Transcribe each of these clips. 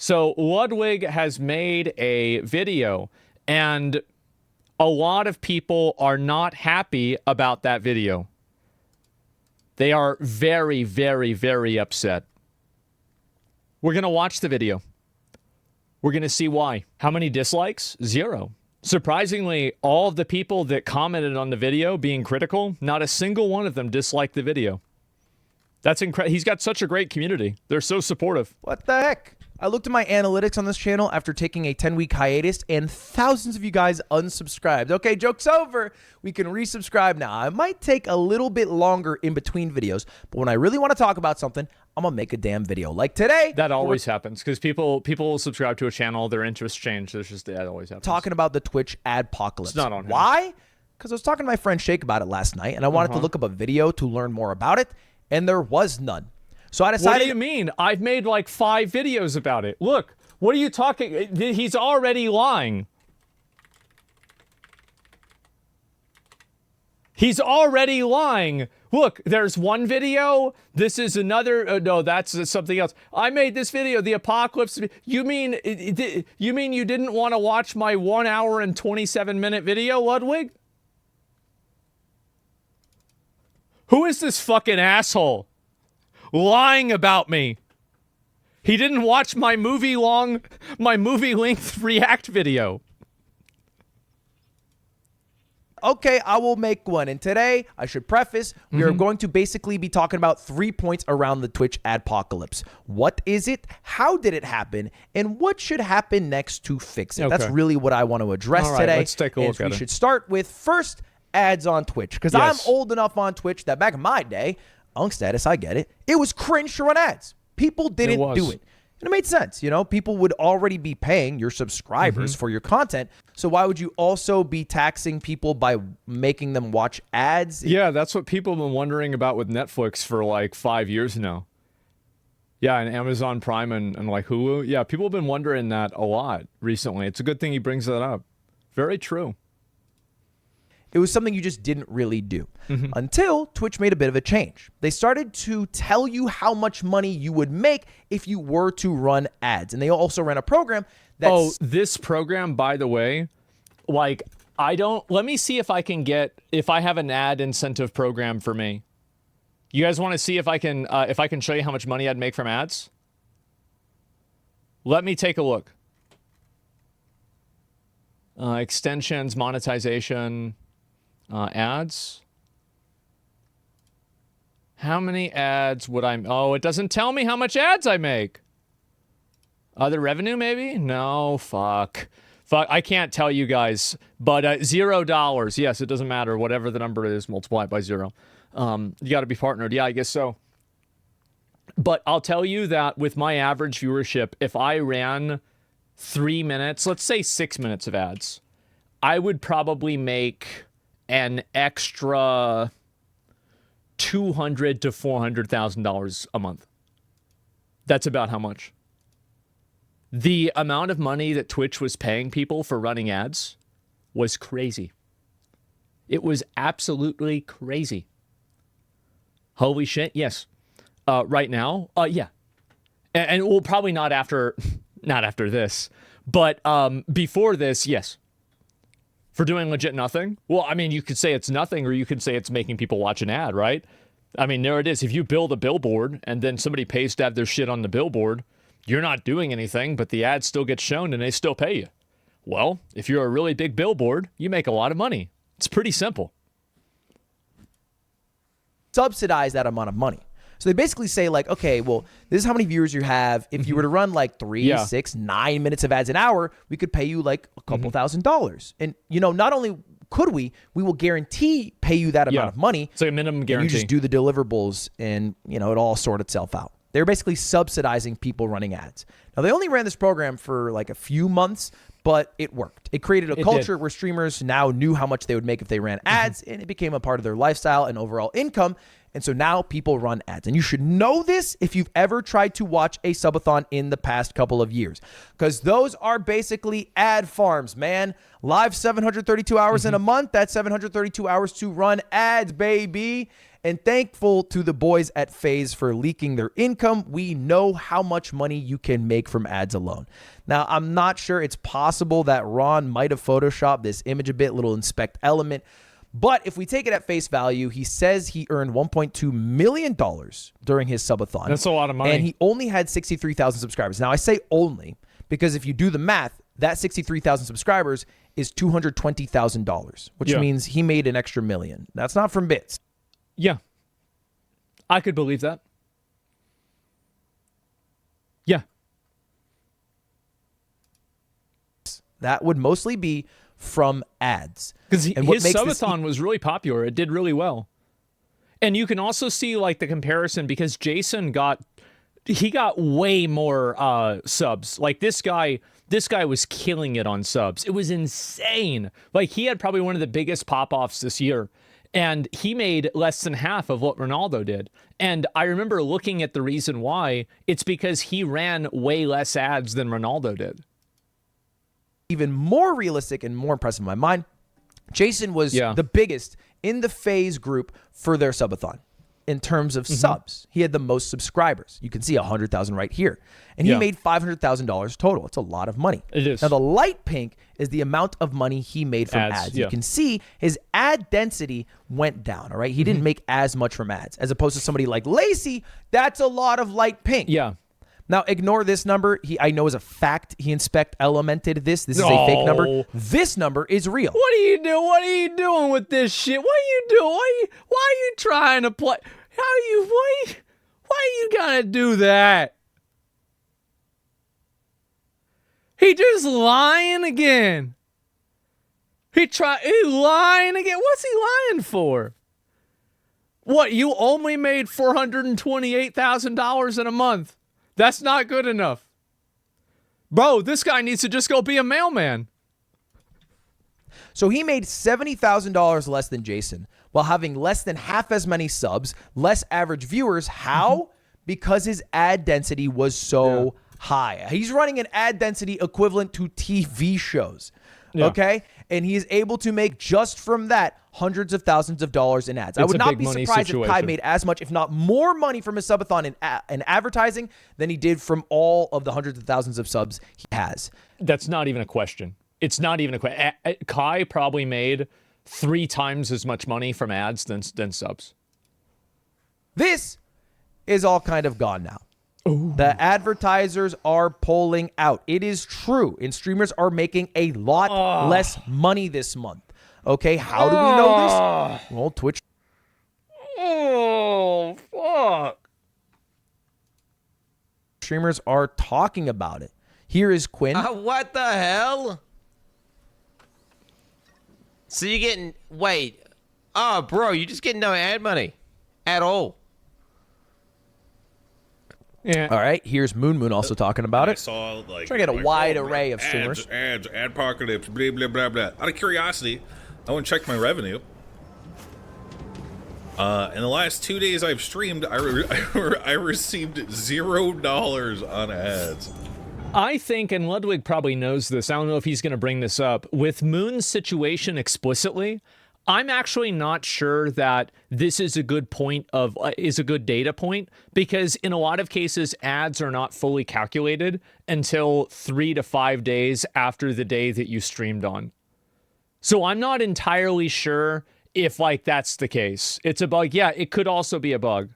So Ludwig has made a video, and a lot of people are not happy about that video. They are very, very, very upset. We're going to watch the video. We're going to see why. How many dislikes? 0. Surprisingly, all of the people that commented on the video being critical, not a single one of them disliked the video. That's incredible. He's got such a great community. They're so supportive. What the heck? I looked at my analytics on this channel after taking a 10-week hiatus, and thousands of you guys unsubscribed. Okay, joke's over. We can resubscribe now. It might take a little bit longer in between videos, but when I really want to talk about something, I'm going to make a damn video. Like today. That always happens because people will subscribe to a channel, their interests change. There's just, that always happens. Talking about the Twitch Adpocalypse. It's not on him. Why? Because I was talking to my friend Shake about it last night, and I wanted to look up a video to learn more about it, and there was none. So I decided... What do you mean? I've made like 5 videos about it. Look, what are you talking? He's already lying. He's already lying. Look, there's one video. This is another. No, that's something else. I made this video, the Apocalypse. You mean you didn't want to watch my 1 hour and 27-minute video, Ludwig? Who is this fucking asshole lying about me? He didn't watch my movie-length react video. Okay, I will make one. And today, I should preface, we are going to basically be talking about 3 points around the Twitch Adpocalypse. What is it? How did it happen? And what should happen next to fix it? Okay. That's really what I want to address All right, today. let's take a look at it. We should start with first ads on Twitch. Because Yes. I'm old enough on Twitch that back in my day, Unk status, I get it. It was cringe to run ads. People didn't do it. And it made sense. You know, people would already be paying your subscribers for your content. So why would you also be taxing people by making them watch ads? Yeah, that's what people have been wondering about with Netflix for like 5 years now. Yeah, and Amazon Prime and like Hulu. Yeah, people have been wondering that a lot recently. It's a good thing he brings that up. Very true. It was something you just didn't really do until Twitch made a bit of a change. They started to tell you how much money you would make if you were to run ads. And they also ran a program that's... Oh, this program, by the way, like, let me see if I can if I have an ad incentive program for me. You guys want to see if I can show you how much money I'd make from ads? Let me take a look. Extensions, monetization... ads. How many ads would I... Oh, it doesn't tell me how much ads I make. Other revenue, maybe? No, fuck. Fuck, I can't tell you guys. But $0. Yes, it doesn't matter. Whatever the number is, multiply it by 0. You got to be partnered. Yeah, I guess so. But I'll tell you that with my average viewership, if I ran 3 minutes, let's say 6 minutes of ads, I would probably make... an extra $200,000 to $400,000 a month. That's about how much. The amount of money that Twitch was paying people for running ads was crazy. It was absolutely crazy. Holy shit, yes. Right now, yeah. And well, probably not after this, but before this, yes. For doing legit nothing? Well, I mean, you could say it's nothing, or you could say it's making people watch an ad, right? I mean, there it is. If you build a billboard and then somebody pays to have their shit on the billboard, you're not doing anything, but the ad still gets shown and they still pay you. Well, if you're a really big billboard, you make a lot of money. It's pretty simple. Subsidize that amount of money. So they basically say like, okay, well, this is how many viewers you have. If you were to run like 3, 6, 9 minutes of ads an hour, we could pay you like a couple $1,000s. And, you know, not only could we will guarantee pay you that amount of money. It's like a minimum guarantee. You just do the deliverables and, you know, it all sort itself out. They're basically subsidizing people running ads. Now, they only ran this program for like a few months, but it worked. It created a culture where streamers now knew how much they would make if they ran ads, and it became a part of their lifestyle and overall income. And so now people run ads. And you should know this if you've ever tried to watch a subathon in the past couple of years, because those are basically ad farms, man. Live 732 hours in a month. That's 732 hours to run ads, baby. and thankful to the boys at FaZe for leaking their income. We know how much money you can make from ads alone. Now, I'm not sure. It's possible that Ron might have photoshopped this image a bit, little inspect element. But if we take it at face value, he says he earned $1.2 million during his subathon. That's a lot of money. And he only had 63,000 subscribers. Now, I say only because if you do the math, that 63,000 subscribers is $220,000, which means he made an extra $1 million. That's not from bits. Yeah. I could believe that. Yeah. That would mostly be from ads. Because his subathon was really popular. It did really well. And you can also see like the comparison because Jason got way more subs. Like this guy was killing it on subs. It was insane. Like he had probably one of the biggest pop-offs this year. And he made less than half of what Ronaldo did. And I remember looking at the reason why. It's because he ran way less ads than Ronaldo did. Even more realistic and more impressive in my mind, Jason was the biggest in the FaZe group for their subathon in terms of subs. He had the most subscribers. You can see 100,000 right here. And he made $500,000 total. It's a lot of money. It is. Now, the light pink is the amount of money he made from ads. You can see his ad density went down, all right? He didn't make as much from ads. As opposed to somebody like Lacey, that's a lot of light pink. Yeah. Now, ignore this number. I know as a fact he inspect elemented this. This is a fake number. This number is real. What are you doing? What are you doing with this shit? What are you doing? Why are you trying to play? Why are you gonna do that? He just lying again. He lying again. What's he lying for? What, you only made $428,000 in a month? That's not good enough. Bro, this guy needs to just go be a mailman. So he made $70,000 less than Jason while having less than half as many subs, less average viewers. How? Because his ad density was so high. He's running an ad density equivalent to TV shows. Okay? And he is able to make just from that hundreds of thousands of dollars in ads. I would not be surprised if Kai made as much, if not more money from his subathon in advertising than he did from all of the hundreds of thousands of subs he has. That's not even a question. It's not even a question. Kai probably made 3 times as much money from ads than subs. This is all kind of gone now. Ooh. The advertisers are pulling out. It is true. And streamers are making a lot less money this month. Okay, how do we know this? Well, Twitch. Oh, fuck. Streamers are talking about it. Here is Quinn. What the hell? So you're getting, wait. Oh, bro, you're just getting no ad money at all. Yeah. All right, here's Moon also talking about it. I saw, like, trying to get a wide array of streamers. Ads, Adpocalypse, blah, blah, blah, blah. Out of curiosity, I went and checked my revenue. In the last 2 days I've streamed, I received $0 on ads. I think, and Ludwig probably knows this, I don't know if he's going to bring this up, with Moon's situation explicitly, I'm actually not sure that this is a good is a good data point, because in a lot of cases, ads are not fully calculated until 3 to 5 days after the day that you streamed on. So I'm not entirely sure if that's the case. It's a bug. Yeah, it could also be a bug.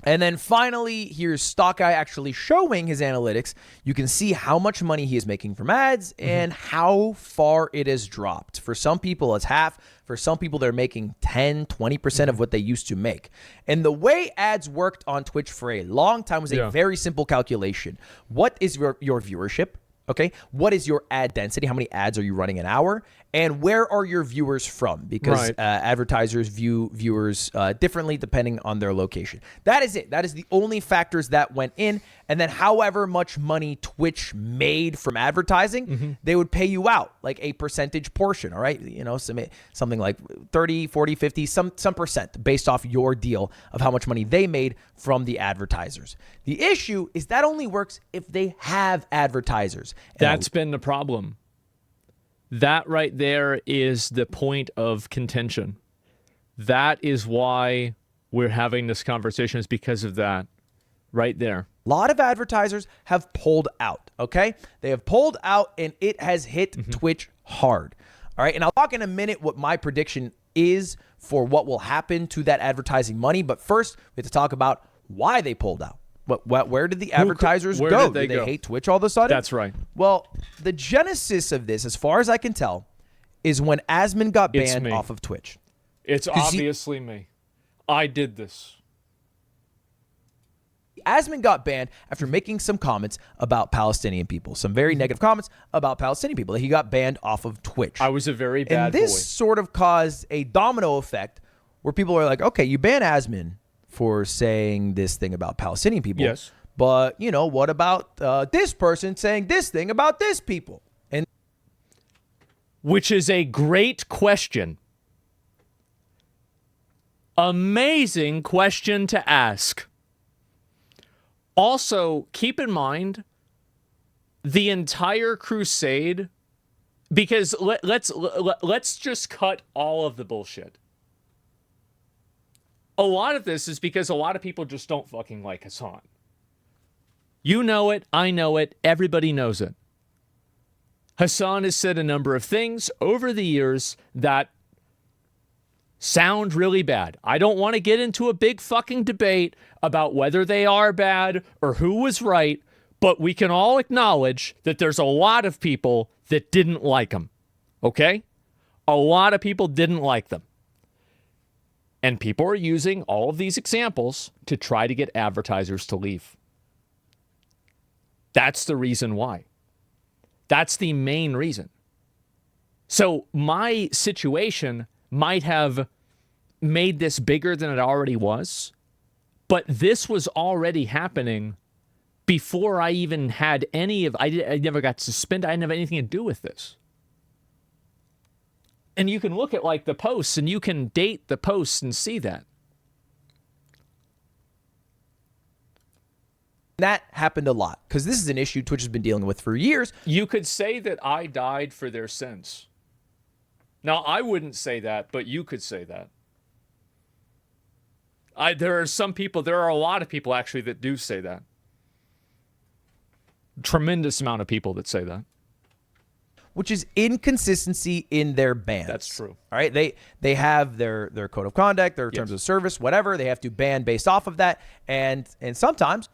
And then finally, here's Stock Guy actually showing his analytics. You can see how much money he is making from ads and how far it has dropped. For some people, it's half. For some people, they're making 10, 20% of what they used to make. And the way ads worked on Twitch for a long time was a very simple calculation. What is your viewership? Okay, what is your ad density? How many ads are you running an hour? And where are your viewers from? Because advertisers view viewers differently depending on their location. That is it. That is the only factors that went in. And then however much money Twitch made from advertising, they would pay you out like a percentage portion, all right? You know, something like 30, 40, 50, some percent based off your deal of how much money they made from the advertisers. The issue is that only works if they have advertisers. That's been the problem. That right there is the point of contention. That is why we're having this conversation is because of that right there. A lot of advertisers have pulled out, okay? They have pulled out, and it has hit Twitch hard. All right, and I'll talk in a minute what my prediction is for what will happen to that advertising money. But first, we have to talk about why they pulled out. Where did the advertisers go? Did they hate Twitch all of a sudden? That's right. Well, the genesis of this, as far as I can tell, is when Asmon got banned off of Twitch. It's obviously me. I did this. Asmon got banned after making some comments about Palestinian people, some very negative comments about Palestinian people. He got banned off of Twitch. I was a very bad boy. And this sort of caused a domino effect where people are like, okay, you ban Asmon for saying this thing about Palestinian people. Yes. But, you know, what about this person saying this thing about this people? And which is a great question. Amazing question to ask. Also, keep in mind the entire crusade, because let's just cut all of the bullshit. A lot of this is because a lot of people just don't fucking like Hassan. You know it, I know it, everybody knows it. Hassan has said a number of things over the years that sound really bad. I don't want to get into a big fucking debate about whether they are bad or who was right, but we can all acknowledge that there's a lot of people that didn't like him. Okay? A lot of people didn't like them. And people are using all of these examples to try to get advertisers to leave. That's the reason why. That's the main reason. So my situation might have made this bigger than it already was, but this was already happening before I even had I never got suspended. I didn't have anything to do with this. And you can look at like the posts and you can date the posts and see that. that happened a lot because this is an issue Twitch has been dealing with for years. You could say that I died for their sins. Now, I wouldn't say that, but you could say that. There are a lot of people actually that do say that. Tremendous amount of people that say that. Which is inconsistency in their bans. That's true. All right, they have their code of conduct, their terms of service, whatever. They have to ban based off of that, and sometimes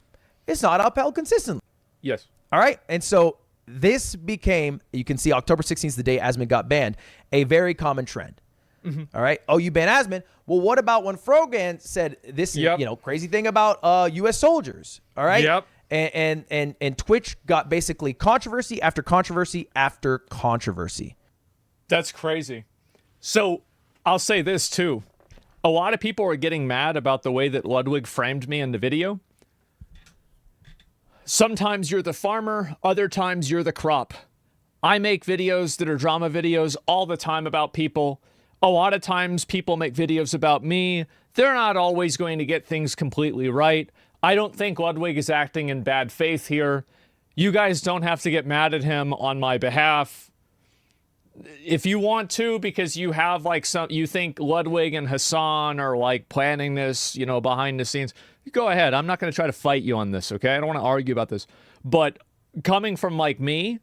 it's not upheld consistently. Yes. All right, and so this became, you can see October 16th is the day Asmon got banned, a very common trend. Mm-hmm. All right. Oh, you ban Asmon. Well, what about when Frogan said this, crazy thing about U.S. soldiers? All right. Yep. And Twitch got basically controversy after controversy after controversy. That's crazy. So I'll say this too. A lot of people are getting mad about the way that Ludwig framed me in the video. Sometimes you're the farmer, other times you're the crop. I make videos that are drama videos all the time about people. A lot of times people make videos about me. They're not always going to get things completely right. I don't think Ludwig is acting in bad faith here. You guys don't have to get mad at him on my behalf. If you want to, because you have you think Ludwig and Hassan are like planning this, behind the scenes, go ahead. I'm not going to try to fight you on this, okay? I don't want to argue about this. But coming from me,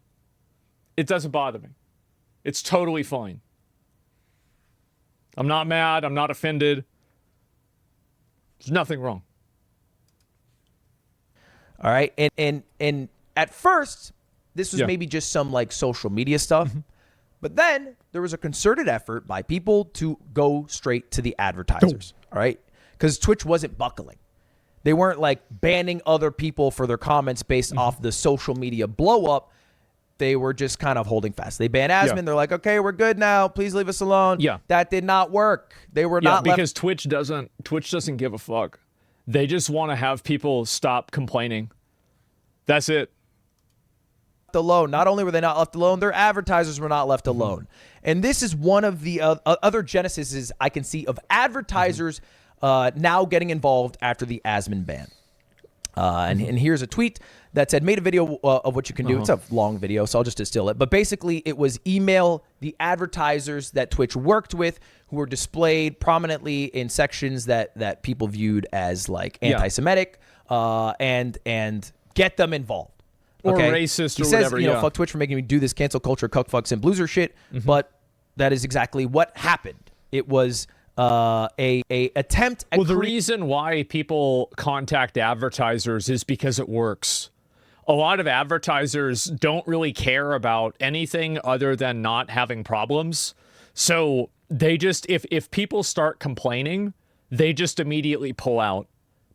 it doesn't bother me. It's totally fine. I'm not mad. I'm not offended. There's nothing wrong. All right. And at first, this was maybe just some social media stuff. Mm-hmm. But then there was a concerted effort by people to go straight to the advertisers. All right. Because Twitch wasn't buckling. They weren't banning other people for their comments based off the social media blow up. They were just kind of holding fast. They banned Asmon. Yeah. They're like, okay, we're good now. Please leave us alone. Yeah. That did not work. They were not because Twitch doesn't give a fuck. They just want to have people stop complaining. That's it. Alone. Not only were they not left alone, their advertisers were not left alone. And this is one of the other genesis I can see of advertisers now getting involved after the Asmon ban. And here's a tweet that said, made a video of what you can do. It's a long video, so I'll just distill it. But basically, it was email the advertisers that Twitch worked with who were displayed prominently in sections that people viewed as like anti-Semitic, and get them involved. Or Okay? racist he or says, whatever, you know, yeah. fuck Twitch for making me do this cancel culture, cuck fucks, and blueser shit. But that is exactly what happened. It was a attempt at the reason why people contact advertisers is because it works. A lot of advertisers don't really care about anything other than not having problems. So they just, if people start complaining, they just immediately pull out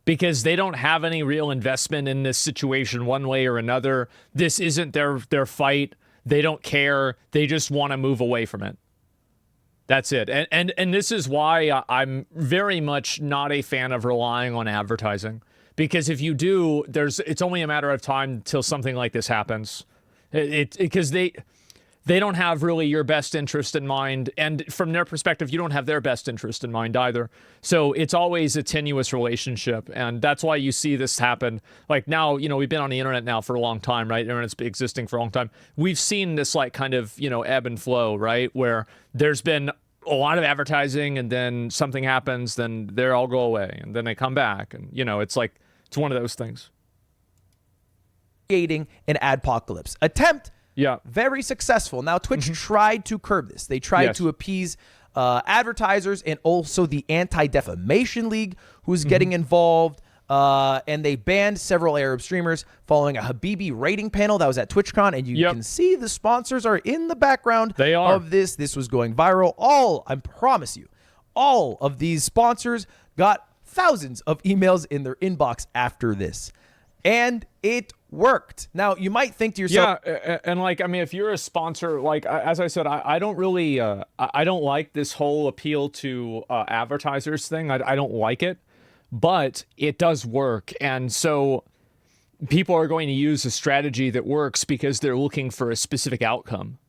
because they don't have any real investment in this situation one way or another. This isn't their fight. They don't care. They just want to move away from it. That's it. And this is why I'm very much not a fan of relying on advertising. Because if you do, it's only a matter of time till something like this happens. Because they don't have really your best interest in mind. And from their perspective, you don't have their best interest in mind either. So it's always a tenuous relationship. And that's why you see this happen. Like now, you know, we've been on the internet now for a long time, right? Internet's been existing for a long time. We've seen this like kind of, you know, ebb and flow, right? Where there's been a lot of advertising and then something happens, then they all go away and then they come back. And, you know, it's like, it's one of those things. Creating an adpocalypse attempt. Yeah. Very successful. Now, Twitch tried to curb this. They tried to appease advertisers and also the Anti-Defamation League, who's getting involved. And they banned several Arab streamers following a Habibi rating panel that was at TwitchCon. And you can see the sponsors are in the background of this. This was going viral. I promise you, all of these sponsors got thousands of emails in their inbox after this. And it worked. Now, you might think to yourself... Yeah, and like, I mean, if you're a sponsor, like, as I said, I don't really... I don't like this whole appeal to advertisers thing. I don't like it. But it does work. And so people are going to use a strategy that works because they're looking for a specific outcome.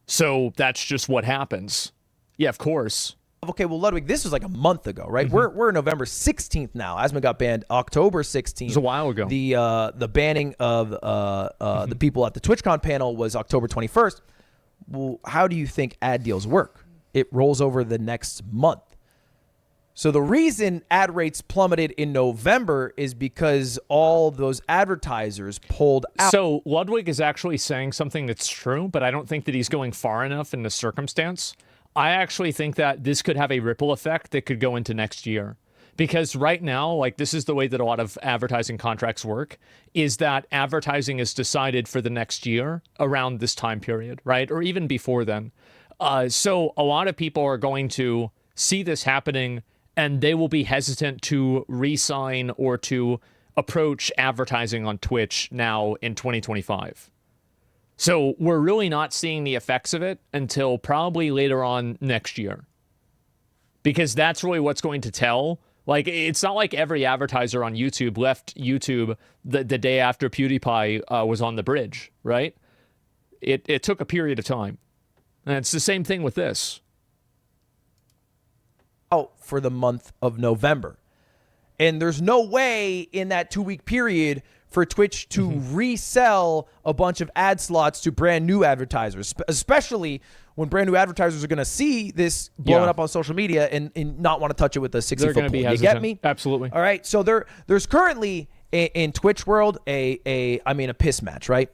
So that's just what happens. Yeah, of course. Okay, well, Ludwig, this was like a month ago, right? We're November 16th now. Asmongold got banned October 16th. It was a while ago. The banning of the people at the TwitchCon panel was October 21st. Well, how do you think ad deals work? It rolls over the next month. So the reason ad rates plummeted in November is because all those advertisers pulled out. So Ludwig is actually saying something that's true, but I don't think that he's going far enough in the circumstance. I actually think that this could have a ripple effect that could go into next year. Because right now, like this is the way that a lot of advertising contracts work, is that advertising is decided for the next year around this time period, right? Or even before then. So a lot of people are going to see this happening and they will be hesitant to re-sign or to approach advertising on Twitch now in 2025. So we're really not seeing the effects of it until probably later on next year. Because that's really what's going to tell. Like, it's not like every advertiser on YouTube left YouTube the day after PewDiePie was on the bridge, right? It took a period of time. And it's the same thing with this. Out for the month of November. And there's no way in that 2-week period for Twitch to resell a bunch of ad slots to brand new advertisers, especially when brand new advertisers are going to see this blowing up on social media and not want to touch it with a 60-foot pole. You get me? Absolutely. All right. So there's currently in Twitch world a piss match, right?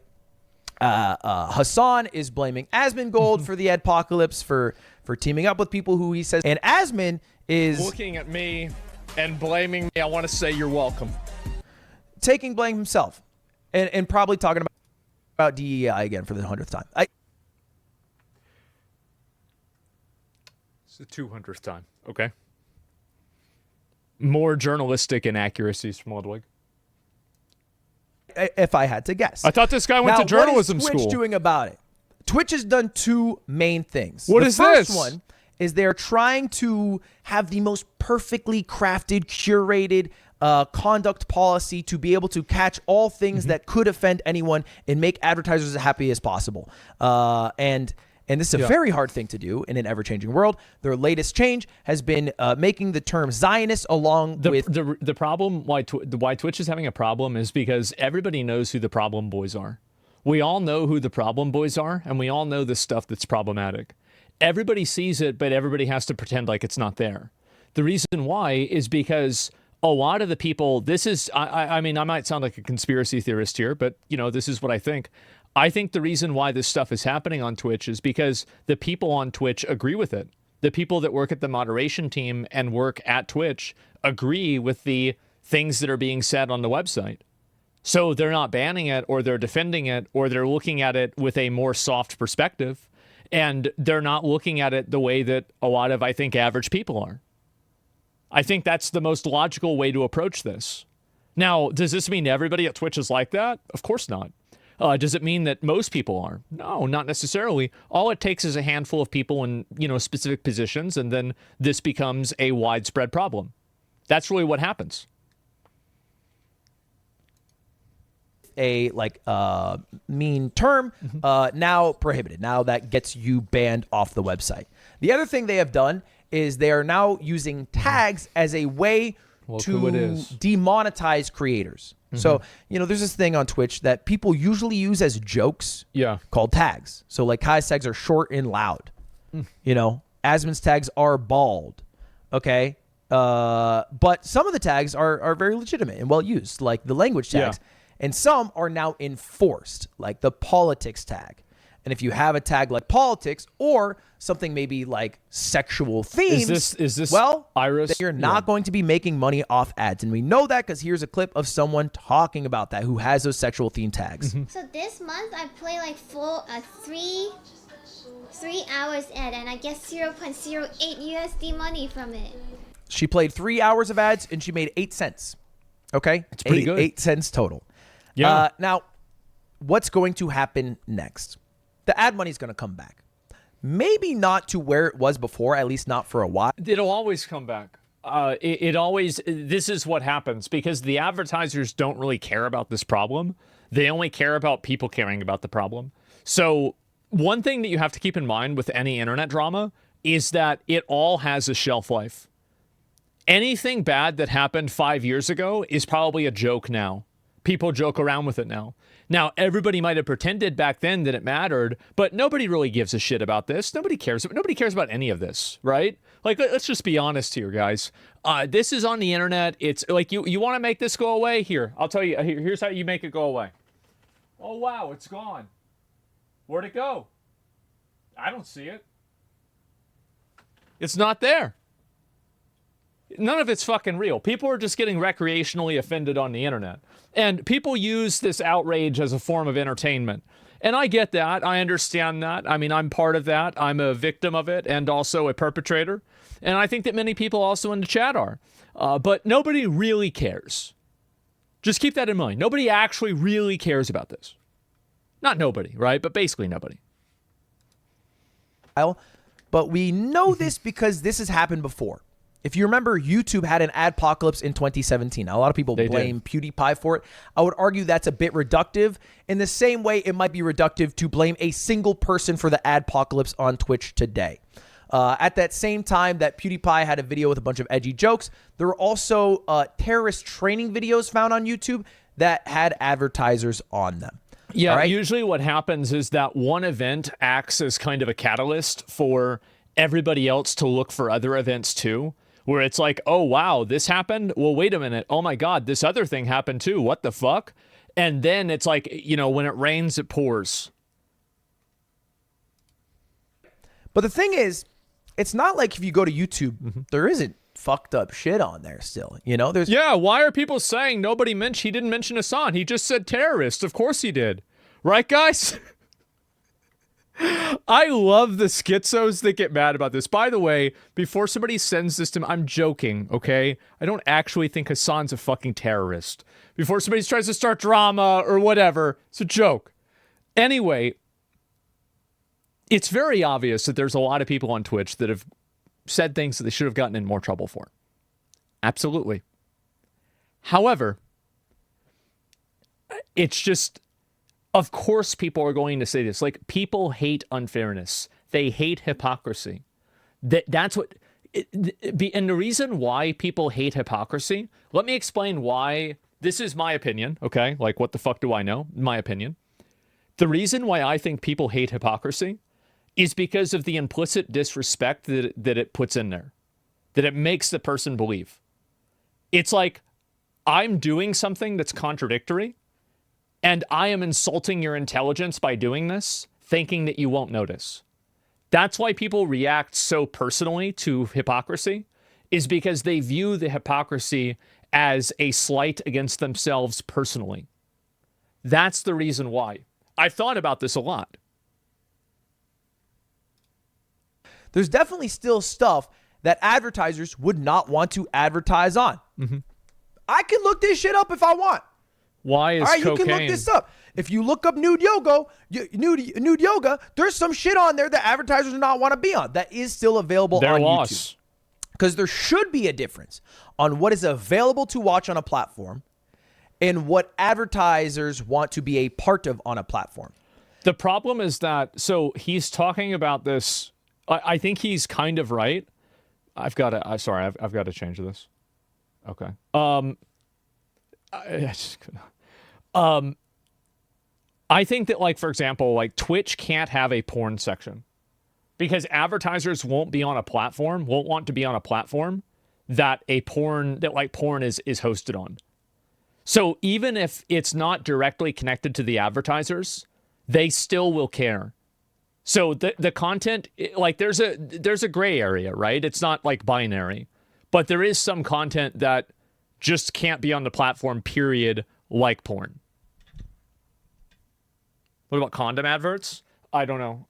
Hassan is blaming Asmongold for the Adpocalypse for teaming up with people who he says, and Asmon is looking at me and blaming me. I want to say you're welcome. Taking blame himself and probably talking about DEI again for the 100th time. It's the 200th time. Okay. More journalistic inaccuracies from Ludwig. If I had to guess. I thought this guy went to journalism school. What is Twitch doing about it? Twitch has done two main things. What is this? The first one is they're trying to have the most perfectly crafted, curated conduct policy to be able to catch all things that could offend anyone and make advertisers as happy as possible. And And this is a very hard thing to do in an ever-changing world. Their latest change has been making the term Zionist along with... The problem, why Twitch is having a problem is because everybody knows who the problem boys are. We all know who the problem boys are, and we all know the stuff that's problematic. Everybody sees it, but everybody has to pretend like it's not there. The reason why is because a lot of the people, this is, I mean, I might sound like a conspiracy theorist here, but, you know, this is what I think. I think the reason why this stuff is happening on Twitch is because the people on Twitch agree with it. The people that work at the moderation team and work at Twitch agree with the things that are being said on the website. So they're not banning it, or they're defending it, or they're looking at it with a more soft perspective. And they're not looking at it the way that a lot of, I think, average people are. I think that's the most logical way to approach this. Now, does this mean everybody at Twitch is like that? Of course not. Does it mean that most people are? No, not necessarily. All it takes is a handful of people in, you know, specific positions, and then this becomes a widespread problem. That's really what happens. A mean term now prohibited. Now that gets you banned off the website. The other thing they have done is they are now using tags as a way to demonetize creators. So, you know, there's this thing on Twitch that people usually use as jokes called tags. So like Kai's tags are short and loud. You know, Asmon's tags are bald. Okay. But some of the tags are very legitimate and well used, like the language tags. And some are now enforced, like the politics tag. And if you have a tag like politics or something maybe like sexual themes, is this well, Iris? then you're not going to be making money off ads. And we know that because here's a clip of someone talking about that who has those sexual theme tags. So this month I play like three hours ad, and I get 0.08 USD money from it. She played 3 hours of ads and she made 8 cents. Okay? It's pretty good. 8 cents total. Yeah. Now, what's going to happen next? The ad money is going to come back. Maybe not to where it was before, at least not for a while. It'll always come back. This is what happens because the advertisers don't really care about this problem. They only care about people caring about the problem. So one thing that you have to keep in mind with any internet drama is that it all has a shelf life. Anything bad that happened 5 years ago is probably a joke now. People joke around with it now. Now, everybody might have pretended back then that it mattered, but nobody really gives a shit about this. Nobody cares about any of this, right? Like, let's just be honest here, guys. This is on the internet. It's like, you want to make this go away? Here, I'll tell you. Here's how you make it go away. Oh, wow, it's gone. Where'd it go? I don't see it. It's not there. None of it's fucking real. People are just getting recreationally offended on the internet. And people use this outrage as a form of entertainment. And I get that. I understand that. I mean, I'm part of that. I'm a victim of it and also a perpetrator. And I think that many people also in the chat are. But nobody really cares. Just keep that in mind. Nobody actually really cares about this. Not nobody, right? But basically nobody. But we know this because this has happened before. If you remember, YouTube had an adpocalypse in 2017. Now, a lot of people blame PewDiePie for it. I would argue that's a bit reductive. In the same way, it might be reductive to blame a single person for the adpocalypse on Twitch today. At that same time that PewDiePie had a video with a bunch of edgy jokes, there were also terrorist training videos found on YouTube that had advertisers on them. Yeah, right? Usually what happens is that one event acts as kind of a catalyst for everybody else to look for other events too. Where it's like, oh, wow, this happened? Well, wait a minute. Oh, my God, this other thing happened, too. What the fuck? And then it's like, you know, when it rains, it pours. But the thing is, it's not like if you go to YouTube, there isn't fucked up shit on there still. You know, there's... Yeah, why are people saying he didn't mention Hassan? He just said terrorist. Of course he did. Right, guys? I love the schizos that get mad about this. By the way, before somebody sends this to me, I'm joking, okay? I don't actually think Hassan's a fucking terrorist. Before somebody tries to start drama or whatever, it's a joke. Anyway, it's very obvious that there's a lot of people on Twitch that have said things that they should have gotten in more trouble for. Absolutely. However, it's just... Of course people are going to say this. Like, people hate unfairness. They hate hypocrisy. That's what. And the reason why people hate hypocrisy, let me explain why. This is my opinion, okay? Like, what the fuck do I know? My opinion. The reason why I think people hate hypocrisy is because of the implicit disrespect that it puts in there, that it makes the person believe. It's like, I'm doing something that's contradictory, and I am insulting your intelligence by doing this, thinking that you won't notice. That's why people react so personally to hypocrisy, is because they view the hypocrisy as a slight against themselves personally. That's the reason why. I've thought about this a lot. There's definitely still stuff that advertisers would not want to advertise on. Mm-hmm. I can look this shit up if I want. Why is all right, cocaine? You can look this up. If you look up nude yoga, there's some shit on there that advertisers do not want to be on. That is still available on YouTube. Because there should be a difference on what is available to watch on a platform and what advertisers want to be a part of on a platform. The problem is that, so he's talking about this. I think he's kind of right. I've got to change this. Okay. I think that, like, for example, like Twitch can't have a porn section because advertisers won't want to be on a platform that porn is hosted on. So even if it's not directly connected to the advertisers, they still will care. So the content, like, there's a gray area, right? It's not like binary, but there is some content that just can't be on the platform, period, like porn. What about condom adverts? I don't know.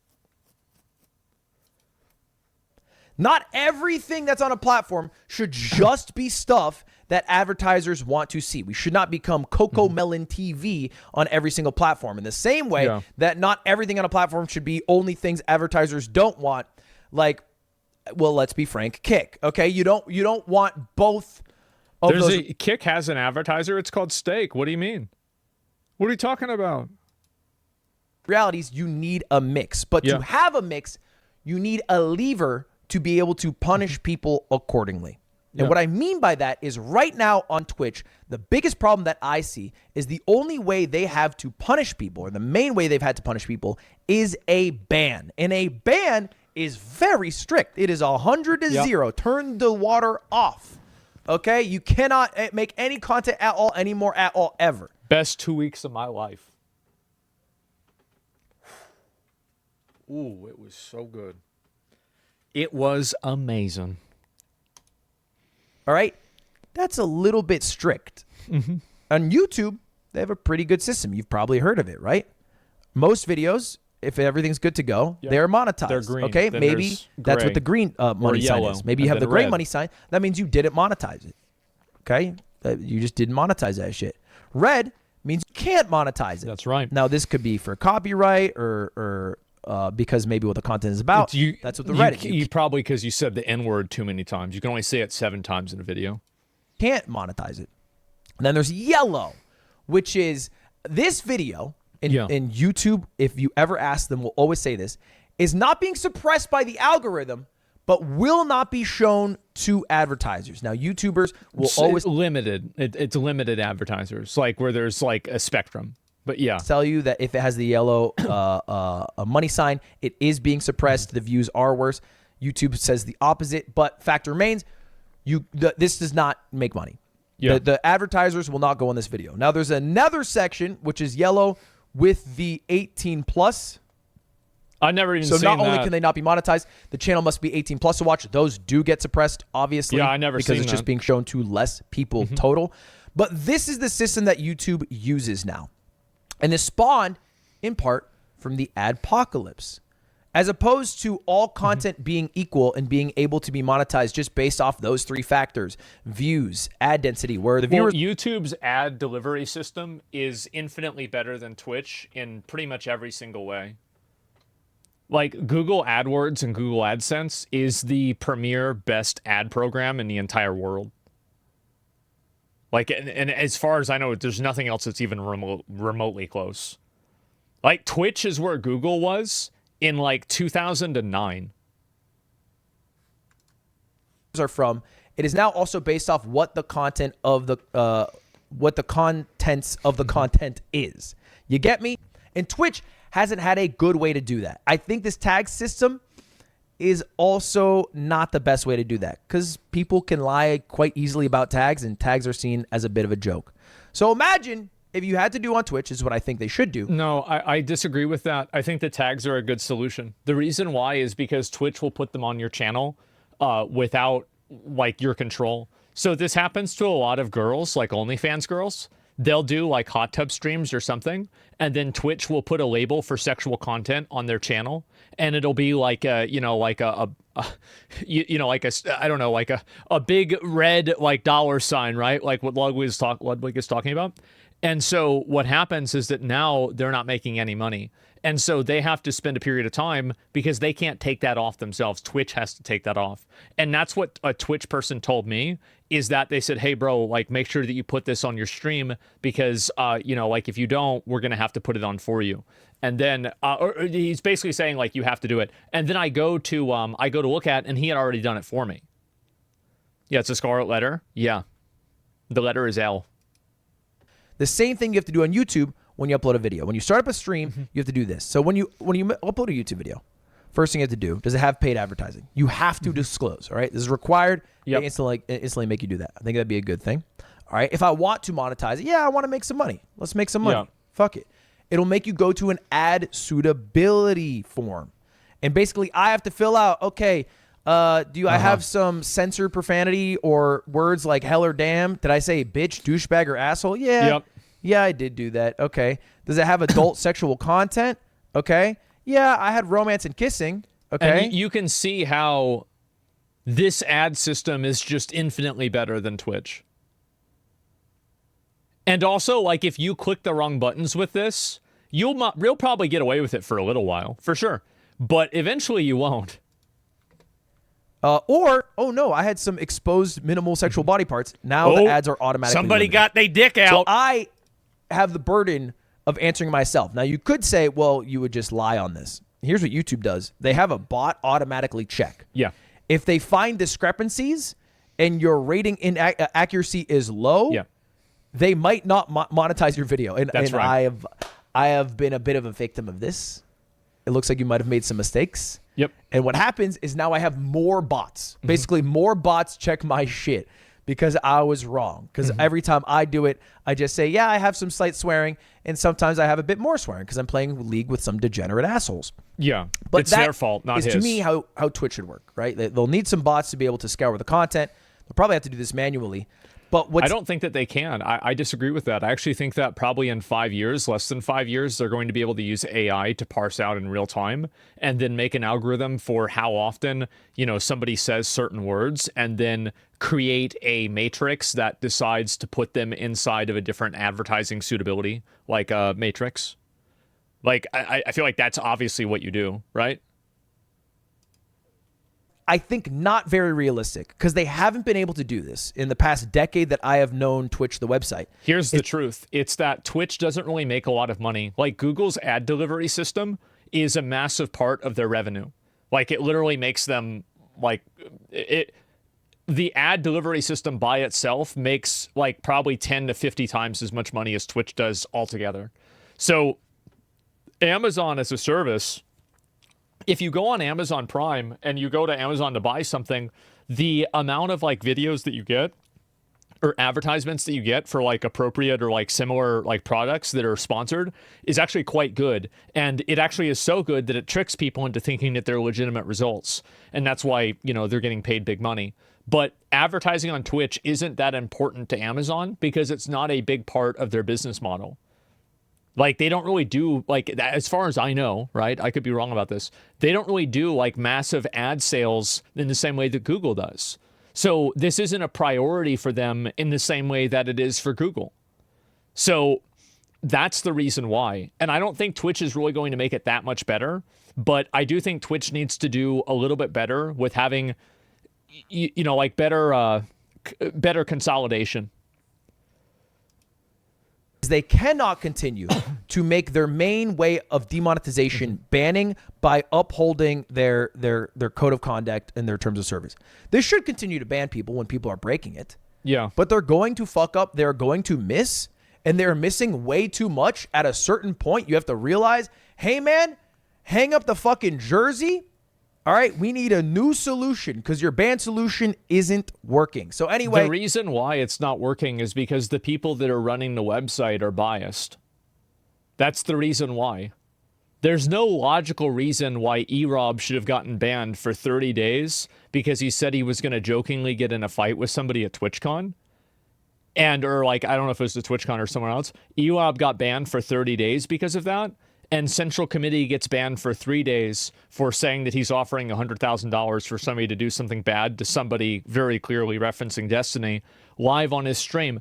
Not everything that's on a platform should just be stuff that advertisers want to see. We should not become Coco Melon TV on every single platform. In the same way that not everything on a platform should be only things advertisers don't want. Like, well, let's be frank, Kick. Okay, you don't want both of those. Kick has an advertiser. It's called Steak. What do you mean? What are you talking about? Realities, you need a mix. But to have a mix, you need a lever to be able to punish people accordingly. And what I mean by that is right now on Twitch, the biggest problem that I see is the only way they have to punish people, or the main way they've had to punish people, is a ban. And a ban is very strict. It is 100 to 0. Turn the water off. Okay? You cannot make any content at all anymore at all ever. Best 2 weeks of my life. Ooh, it was so good. It was amazing. All right? That's a little bit strict. Mm-hmm. On YouTube, they have a pretty good system. You've probably heard of it, right? Most videos, if everything's good to go, they're monetized. They're green. Okay? Then Maybe that's what the green money sign is. Maybe you have the gray money sign. That means you didn't monetize it. Okay? You just didn't monetize that shit. Red means you can't monetize it. That's right. Now, this could be for copyright or because maybe what the content is about. That's what the red is. You probably, because you said the N-word too many times. You can only say it 7 times in a video. Can't monetize it. And then there's yellow, which is this video in YouTube, if you ever ask them, will always say this, is not being suppressed by the algorithm, but will not be shown to advertisers. Now, YouTubers will always... Limited. It's limited advertisers, like where there's like a spectrum. But tell you that if it has the yellow a money sign, it is being suppressed. The views are worse. YouTube says the opposite, but fact remains, this does not make money. The advertisers will not go on this video. Now, there's another section, which is yellow with the 18 plus. I never even seen that. So not only can they not be monetized, the channel must be 18 plus to watch. Those do get suppressed, obviously. Yeah, I never seen that. Because it's just being shown to less people total. But this is the system that YouTube uses now. And this spawned, in part, from the Adpocalypse. As opposed to all content being equal and being able to be monetized just based off those 3 factors. Views, ad density, where the viewers... YouTube's ad delivery system is infinitely better than Twitch in pretty much every single way. Like, Google AdWords and Google AdSense is the premier best ad program in the entire world. Like, and as far as I know, there's nothing else that's even remotely close. Like, Twitch is where Google was in like 2009. Are from. It is now also based off what the content of the contents of the content is. You get me? And Twitch hasn't had a good way to do that. I think this tag system is also not the best way to do that because people can lie quite easily about tags, and tags are seen as a bit of a joke. So imagine if you had to do on Twitch, is what I think they should do. No, I disagree with that. I think the tags are a good solution. The reason why is because Twitch will put them on your channel without like your control. So this happens to a lot of girls, like OnlyFans girls. They'll do like hot tub streams or something, and then Twitch will put a label for sexual content on their channel, and it'll be like a, like a big red like dollar sign, right? Like what Ludwig is talking about. And so what happens is that now they're not making any money. And so they have to spend a period of time because they can't take that off themselves. Twitch has to take that off. And that's what a Twitch person told me, is that they said, hey, bro, like make sure that you put this on your stream because, like if you don't, we're going to have to put it on for you. And then or he's basically saying like you have to do it. And then I go to look at, and he had already done it for me. Yeah, it's a scarlet letter. Yeah. The letter is L. The same thing you have to do on YouTube when you upload a video. When you start up a stream, you have to do this. So when you upload a YouTube video, first thing you have to do, does it have paid advertising? You have to disclose, all right? This is required. Yep. They instantly make you do that. I think that'd be a good thing. All right, if I want to monetize it, yeah, I want to make some money. Let's make some money. Yeah. Fuck it. It'll make you go to an ad suitability form. And basically, I have to fill out, okay, do I have some censored profanity or words like hell or damn? Did I say bitch, douchebag, or asshole? Yeah. Yep. Yeah, I did do that. Okay. Does it have adult sexual content? Okay. Yeah, I had romance and kissing. Okay. And you can see how this ad system is just infinitely better than Twitch. And also, like, if you click the wrong buttons with this, you'll probably get away with it for a little while, for sure. But eventually you won't. Oh no, I had some exposed minimal sexual body parts. Now the ads are automatically somebody limited. got their dick out. So I have the burden of answering myself. Now you could say, well, you would just lie on this. Here's what YouTube does. They have a bot automatically check. Yeah. If they find discrepancies and your rating accuracy is low, they might not monetize your video. And right. I have been a bit of a victim of this. It looks like you might have made some mistakes. Yep. And what happens is now I have more bots. Basically, more bots check my shit because I was wrong. Because every time I do it, I just say, yeah, I have some slight swearing. And sometimes I have a bit more swearing because I'm playing League with some degenerate assholes. Yeah. But it's their fault, not his. To me how Twitch should work, right? They'll need some bots to be able to scour the content. They'll probably have to do this manually. But I don't think that they can. I disagree with that. I actually think that probably in 5 years, less than 5 years, they're going to be able to use AI to parse out in real time and then make an algorithm for how often, somebody says certain words and then create a matrix that decides to put them inside of a different advertising suitability, like a matrix. Like, I feel like that's obviously what you do, right? I think not very realistic because they haven't been able to do this in the past decade that I have known Twitch, the website. Here's the truth. It's that Twitch doesn't really make a lot of money. Like Google's ad delivery system is a massive part of their revenue. Like it literally makes them the ad delivery system by itself makes like probably 10 to 50 times as much money as Twitch does altogether. So Amazon as a service, if you go on Amazon Prime and you go to Amazon to buy something, the amount of like videos that you get or advertisements that you get for like appropriate or like similar like products that are sponsored is actually quite good. And it actually is so good that it tricks people into thinking that they're legitimate results. And that's why, they're getting paid big money. But advertising on Twitch isn't that important to Amazon because it's not a big part of their business model. Like, they don't really do, like, as far as I know, right? I could be wrong about this. They don't really do, like, massive ad sales in the same way that Google does. So this isn't a priority for them in the same way that it is for Google. So that's the reason why. And I don't think Twitch is really going to make it that much better. But I do think Twitch needs to do a little bit better with having, better consolidation. They cannot continue to make their main way of demonetization banning by upholding their code of conduct and their terms of service. They should continue to ban people when people are breaking it. Yeah. But they're going to fuck up. They're going to miss. And they're missing way too much. At a certain point, you have to realize, hey, man, hang up the fucking jersey. All right, we need a new solution because your ban solution isn't working. So anyway, the reason why it's not working is because the people that are running the website are biased. That's the reason why. There's no logical reason why eRob should have gotten banned for 30 days because he said he was going to jokingly get in a fight with somebody at TwitchCon. Or like, I don't know if it was the TwitchCon or somewhere else. eRob got banned for 30 days because of that. And Central Committee gets banned for 3 days for saying that he's offering $100,000 for somebody to do something bad to somebody very clearly referencing Destiny live on his stream.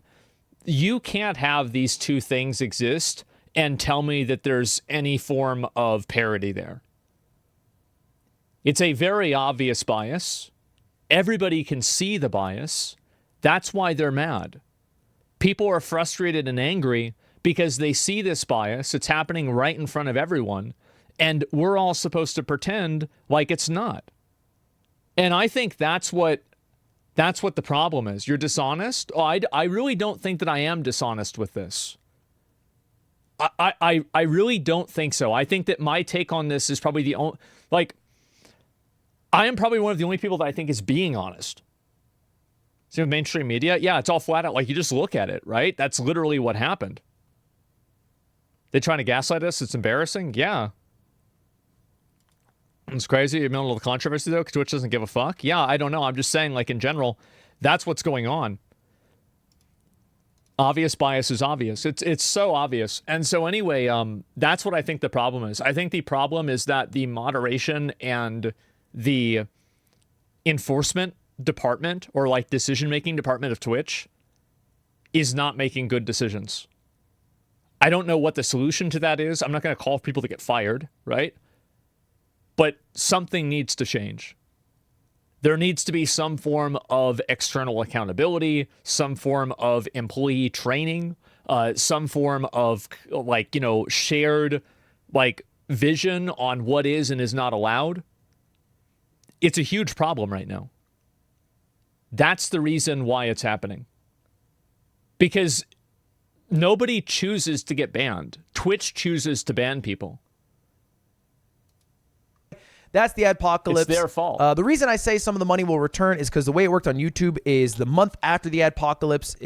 You can't have these two things exist and tell me that there's any form of parity there. It's a very obvious bias. Everybody can see the bias. That's why they're mad. People are frustrated and angry because they see this bias. It's happening right in front of everyone, and we're all supposed to pretend like it's not. And I think that's what the problem is. You're dishonest? Oh, I really don't think that I am dishonest with this. I really don't think so. I think that my take on this is probably the only, like, I am probably one of the only people that I think is being honest. See, with mainstream media, yeah, it's all flat out. Like, you just look at it, right? That's literally what happened. They trying to gaslight us? It's embarrassing? Yeah. It's crazy. You know the controversy, though, because Twitch doesn't give a fuck? Yeah, I don't know. I'm just saying, like, in general, that's what's going on. Obvious bias is obvious. It's so obvious. And so anyway, that's what I think the problem is. I think the problem is that the moderation and the enforcement department, or like decision-making department of Twitch, is not making good decisions. I don't know what the solution to that is. I'm not going to call for people to get fired, right? But something needs to change. There needs to be some form of external accountability, some form of employee training, some form of, like, you know, shared, like, vision on what is and is not allowed. It's a huge problem right now. That's the reason why it's happening. Because nobody chooses to get banned. Twitch chooses to ban people. That's the Adpocalypse. It's their fault. The reason I say some of the money will return is because the way it worked on YouTube is the month after the Adpocalypse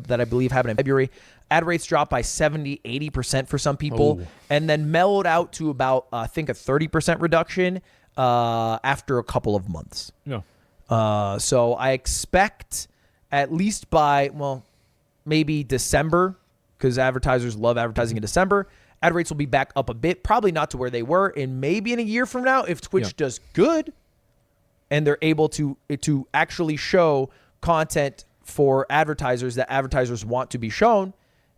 that I believe happened in February, ad rates dropped by 70, 80% for some people, and then mellowed out to about, I think, a 30% reduction after a couple of months. No. So I expect at least by, well, maybe December, because advertisers love advertising in December, ad rates will be back up a bit, probably not to where they were, and maybe in a year from now, if Twitch does good and they're able to actually show content for advertisers that advertisers want to be shown,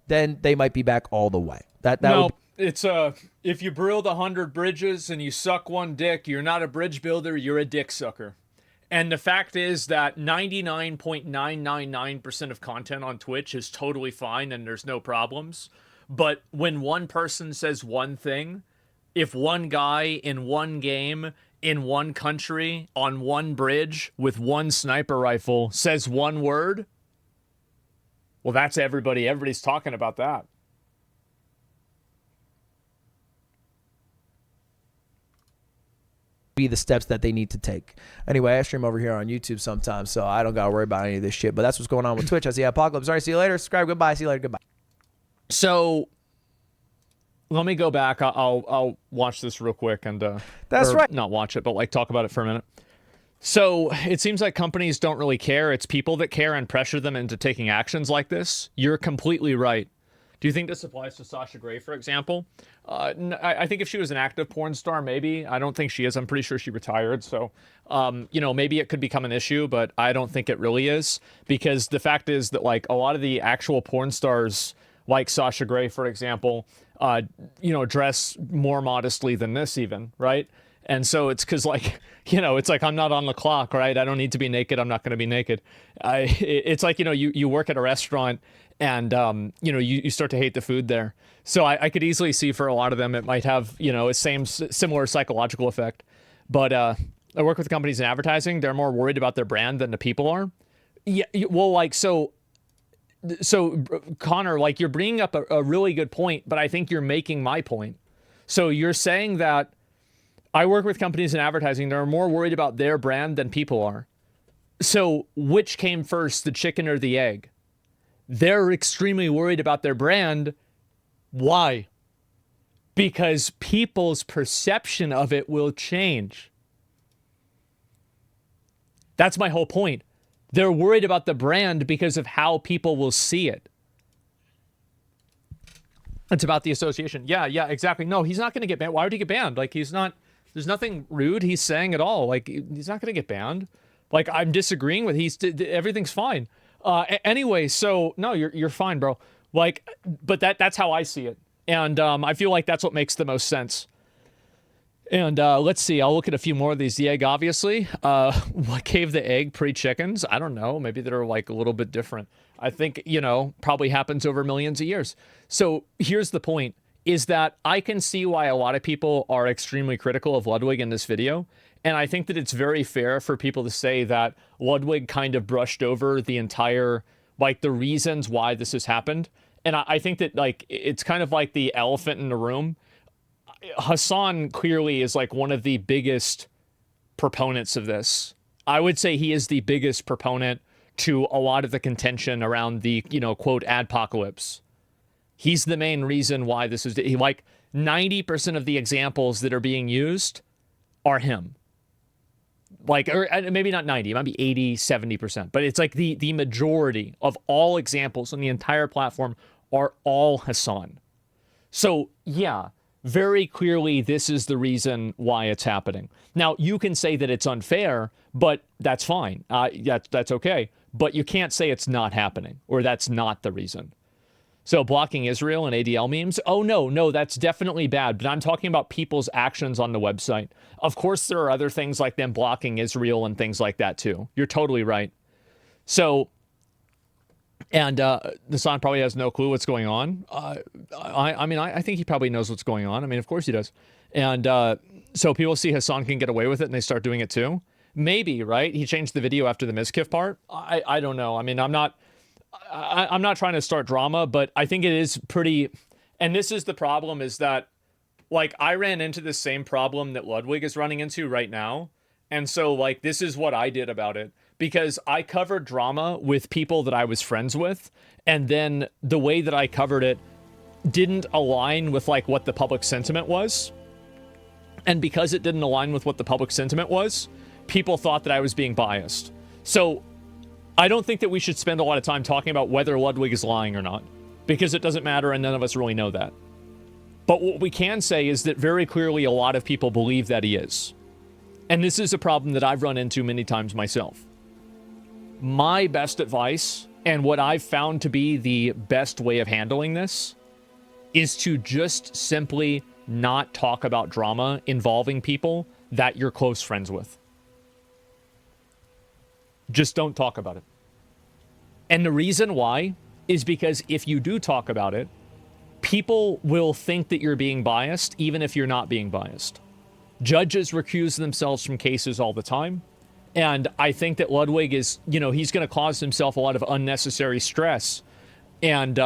then they might be back all the way. It's if you build 100 bridges and you suck one dick, you're not a bridge builder, you're a dick sucker. And the fact is that 99.999% of content on Twitch is totally fine and there's no problems. But when one person says one thing, if one guy in one game, in one country, on one bridge, with one sniper rifle says one word, well, that's everybody. Everybody's talking about that. Be the steps that they need to take. Anyway, I stream over here on YouTube sometimes, so I don't gotta worry about any of this shit. But that's what's going on with Twitch. I see Adpocalypse. All right, see you later. Subscribe. Goodbye. See you later. Goodbye. So let me go back. I'll watch this real quick and that's right. Not watch it, but like talk about it for a minute. So it seems like companies don't really care. It's people that care and pressure them into taking actions like this. You're completely right. Do you think this applies to Sasha Grey, for example? I think if she was an active porn star, maybe. I don't think she is. I'm pretty sure she retired. So, you know, maybe it could become an issue, but I don't think it really is. Because the fact is that, like, a lot of the actual porn stars, like Sasha Grey, for example, you know, dress more modestly than this even, right? And so it's because, like, it's like I'm not on the clock, right? I don't need to be naked. I'm not going to be naked. It's like, you work at a restaurant and, you start to hate the food there. So I could easily see for a lot of them, it might have, a similar psychological effect. But I work with companies in advertising. They're more worried about their brand than the people are. Yeah. Well, like, so Connor, like, you're bringing up a really good point, but I think you're making my point. So you're saying that I work with companies in advertising. They're more worried about their brand than people are. So which came first, the chicken or the egg? They're extremely worried about their brand. Why? Because people's perception of it will change. That's my whole point. They're worried about the brand because of how people will see it. It's about the association. Yeah, exactly. No, he's not going to get banned. Why would he get banned? Like, he's not, there's nothing rude he's saying at all. Like, he's not going to get banned. Like, I'm disagreeing with, everything's fine. Anyway, so, no, you're fine, bro. Like, but that's how I see it. And I feel like that's what makes the most sense. And let's see, I'll look at a few more of these. The egg, obviously. What gave the egg pre-chickens? I don't know. Maybe they're like a little bit different. I think, probably happens over millions of years. So here's the point, is that I can see why a lot of people are extremely critical of Ludwig in this video. And I think that it's very fair for people to say that Ludwig kind of brushed over the entire, like, the reasons why this has happened. And I think that, like, it's kind of like the elephant in the room. Hassan clearly is like one of the biggest proponents of this. I would say he is the biggest proponent to a lot of the contention around the, quote, adpocalypse. He's the main reason why this is, like, 90% of the examples that are being used are him. Like, or maybe not 90, it might be 80, 70%, but it's like the majority of all examples on the entire platform are all Hassan. So, yeah. Very clearly, this is the reason why it's happening. Now, you can say that it's unfair, but that's fine. That's okay. But you can't say it's not happening, or that's not the reason. So blocking Israel and ADL memes? Oh, no, that's definitely bad. But I'm talking about people's actions on the website. Of course, there are other things like them blocking Israel and things like that, too. You're totally right. So... And Hassan probably has no clue what's going on. I think he probably knows what's going on. I mean, of course he does. And so people see Hassan can get away with it and they start doing it too. Maybe, right? He changed the video after the Mizkif part. I don't know. I mean, I'm not trying to start drama, but I think it is pretty... And this is the problem, is that, like, I ran into the same problem that Ludwig is running into right now. And so, like, this is what I did about it. Because I covered drama with people that I was friends with, and then the way that I covered it didn't align with, like, what the public sentiment was. And because it didn't align with what the public sentiment was, people thought that I was being biased. So I don't think that we should spend a lot of time talking about whether Ludwig is lying or not, because it doesn't matter and none of us really know that. But what we can say is that very clearly a lot of people believe that he is. And this is a problem that I've run into many times myself. My best advice, and what I've found to be the best way of handling this, is to just simply not talk about drama involving people that you're close friends with. Just don't talk about it. And the reason why is because if you do talk about it, people will think that you're being biased, even if you're not being biased. Judges recuse themselves from cases all the time. And I think that Ludwig is, he's going to cause himself a lot of unnecessary stress and,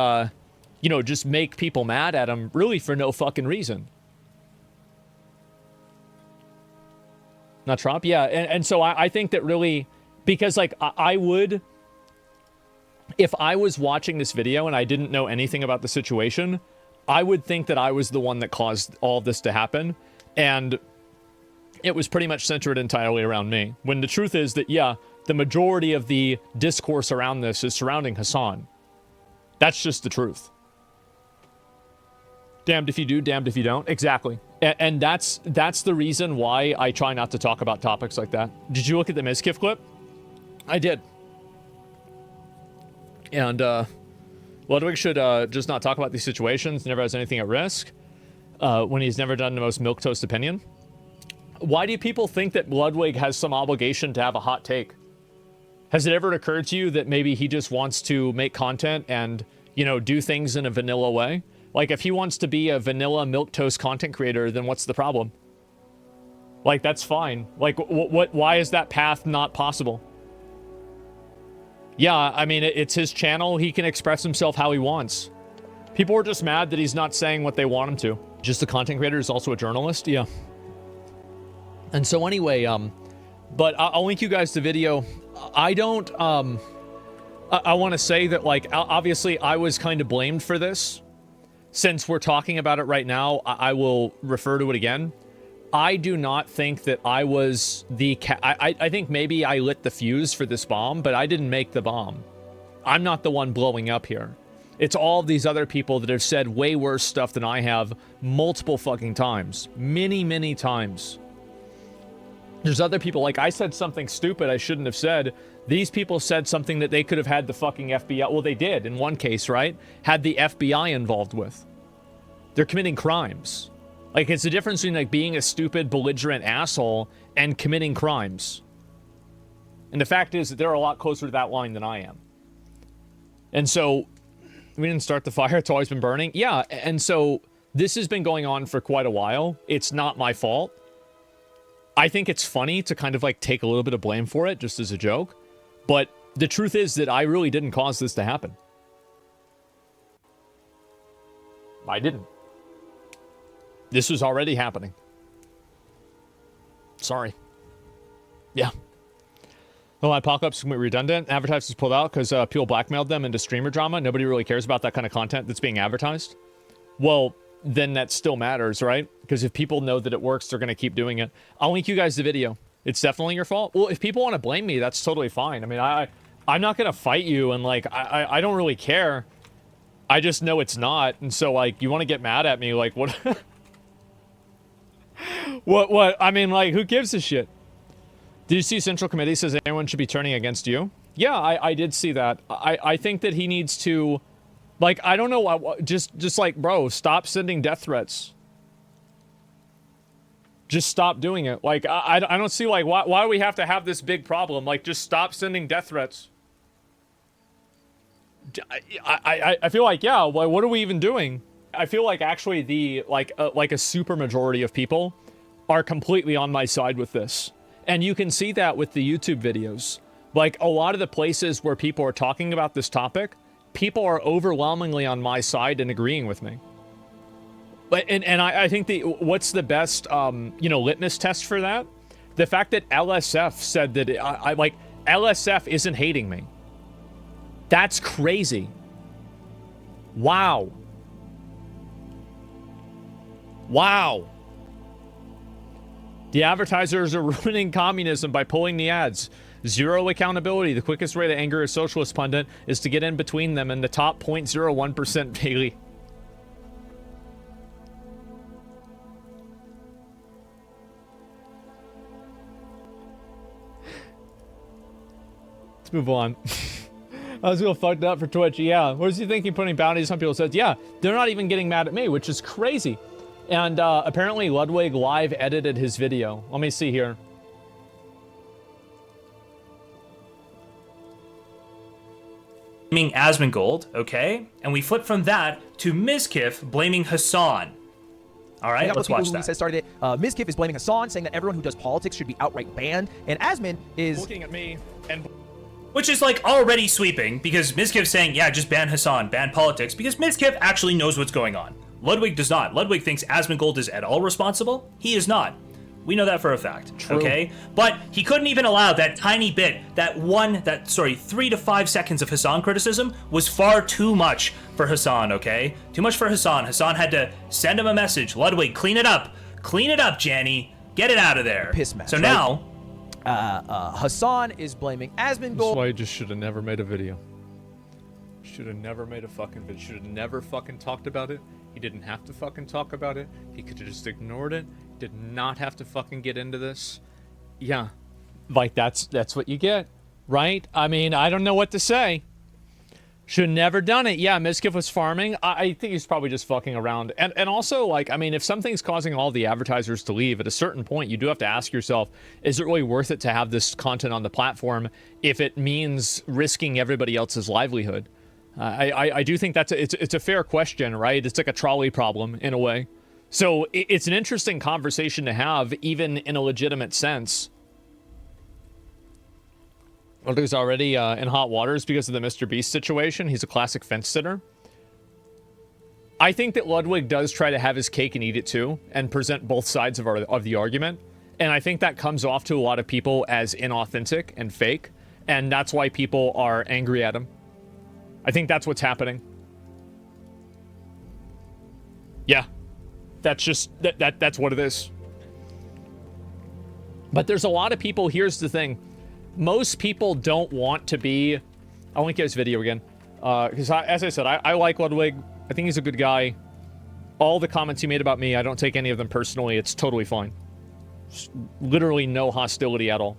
just make people mad at him really for no fucking reason. Not Trump? Yeah. And so I think that really, because, like, I would, if I was watching this video and I didn't know anything about the situation, I would think that I was the one that caused all of this to happen. And it was pretty much centered entirely around me. When the truth is that, yeah, the majority of the discourse around this is surrounding Hassan. That's just the truth. Damned if you do, damned if you don't. Exactly. And that's the reason why I try not to talk about topics like that. Did you look at the Mizkif clip? I did. And Ludwig should just not talk about these situations, never has anything at risk, when he's never done the most milquetoast opinion. why do people think that Ludwig has some obligation to have a hot take? Has it ever occurred to you that maybe he just wants to make content and, you know, do things in a vanilla way? Like, if he wants to be a vanilla milquetoast content creator, then what's the problem? Like, that's fine. Like, why is that path not possible? Yeah, I mean, it's his channel. He can express himself how he wants. People are just mad that he's not saying what they want him to. Just a content creator is also a journalist? Yeah. And so anyway, but I'll link you guys the video. I don't, I want to say that, like, obviously I was kind of blamed for this. Since we're talking about it right now, I will refer to it again. I do not think that I was the I think maybe I lit the fuse for this bomb, but I didn't make the bomb. I'm not the one blowing up here. It's all of these other people that have said way worse stuff than I have multiple fucking times. Many, many times. There's other people, like, I said something stupid I shouldn't have said. These people said something that they could have had the fucking FBI, well, they did in one case, right? Had the FBI involved with. They're committing crimes. Like, it's the difference between, like, being a stupid, belligerent asshole and committing crimes. And the fact is that they're a lot closer to that line than I am. And so, we didn't start the fire, it's always been burning. Yeah, and so, this has been going on for quite a while. It's not my fault. I think it's funny to kind of, like, take a little bit of blame for it, just as a joke. But the truth is that I really didn't cause this to happen. I didn't. This was already happening. Sorry. Yeah. Well, Adpocalypse is redundant. Advertisers pulled out because people blackmailed them into streamer drama. Nobody really cares about that kind of content that's being advertised. Well, then that still matters, right? Because if people know that it works, they're going to keep doing it. I'll link you guys the video. It's definitely your fault. Well, if people want to blame me, that's totally fine. I mean, I'm not going to fight you, and, like, I don't really care. I just know it's not. And so, like, you want to get mad at me, like, what? What? I mean, like, who gives a shit? Did you see Central Committee says anyone should be turning against you? Yeah, I did see that. I think that he needs to, like, I don't know, just like, bro, stop sending death threats. Just stop doing it. Like, I don't see, like, why do we have to have this big problem? Like, just stop sending death threats. I feel like, yeah, well, what are we even doing? I feel like actually the, like a super majority of people are completely on my side with this. And you can see that with the YouTube videos. Like, a lot of the places where people are talking about this topic, people are overwhelmingly on my side and agreeing with me. But, and I think what's the best, you know, litmus test for that? The fact that LSF said that, like, LSF isn't hating me. That's crazy. Wow. Wow. The advertisers are ruining communism by pulling the ads. Zero accountability. The quickest way to anger a socialist pundit is to get in between them and the top 0.01% daily. Let's move on. I was real fucked up for Twitch. Yeah. What does he think he putting bounties on people? Says, yeah, they're not even getting mad at me, which is crazy. And apparently Ludwig live edited his video. Let me see here. Blaming Asmongold, okay? And we flip from that to Mizkif blaming Hassan. All right, let's watch that. Started it. Mizkif is blaming Hassan, saying that everyone who does politics should be outright banned. And Asmon is looking at me and... Which is, like, already sweeping, because Mizkif's saying, yeah, just ban Hassan, ban politics, because Mizkif actually knows what's going on. Ludwig does not. Ludwig thinks Asmongold is at all responsible. He is not. We know that for a fact. True. Okay? But he couldn't even allow that tiny bit, 3 to 5 seconds of Hassan criticism was far too much for Hassan, okay? Too much for Hassan. Hassan had to send him a message. Ludwig, clean it up. Clean it up, Janny. Get it out of there. Piss match, so right? now... Hassan is blaming Asmongold. That's why he just should have never made a video. Should have never made a fucking video. Should have never fucking talked about it. He didn't have to fucking talk about it. He could have just ignored it. Did not have to fucking get into this. Yeah. Like, that's what you get, right? I mean, I don't know what to say. Should never done it. Yeah, Mizkif was farming. I think he's probably just fucking around. And also, like, I mean, if something's causing all the advertisers to leave, at a certain point, you do have to ask yourself, is it really worth it to have this content on the platform if it means risking everybody else's livelihood? I do think it's a fair question, right? It's like a trolley problem in a way. So it's an interesting conversation to have, even in a legitimate sense. Ludwig's already in hot waters because of the Mr. Beast situation. He's a classic fence sitter. I think that Ludwig does try to have his cake and eat it too, and present both sides of the argument. And I think that comes off to a lot of people as inauthentic and fake, and that's why people are angry at him. I think that's what's happening. Yeah, that's just that's what it is. But there's a lot of people. Here's the thing. Most people don't want to be... I'll link his video again. Because, as I said, I like Ludwig. I think he's a good guy. All the comments he made about me, I don't take any of them personally. It's totally fine. Just literally no hostility at all.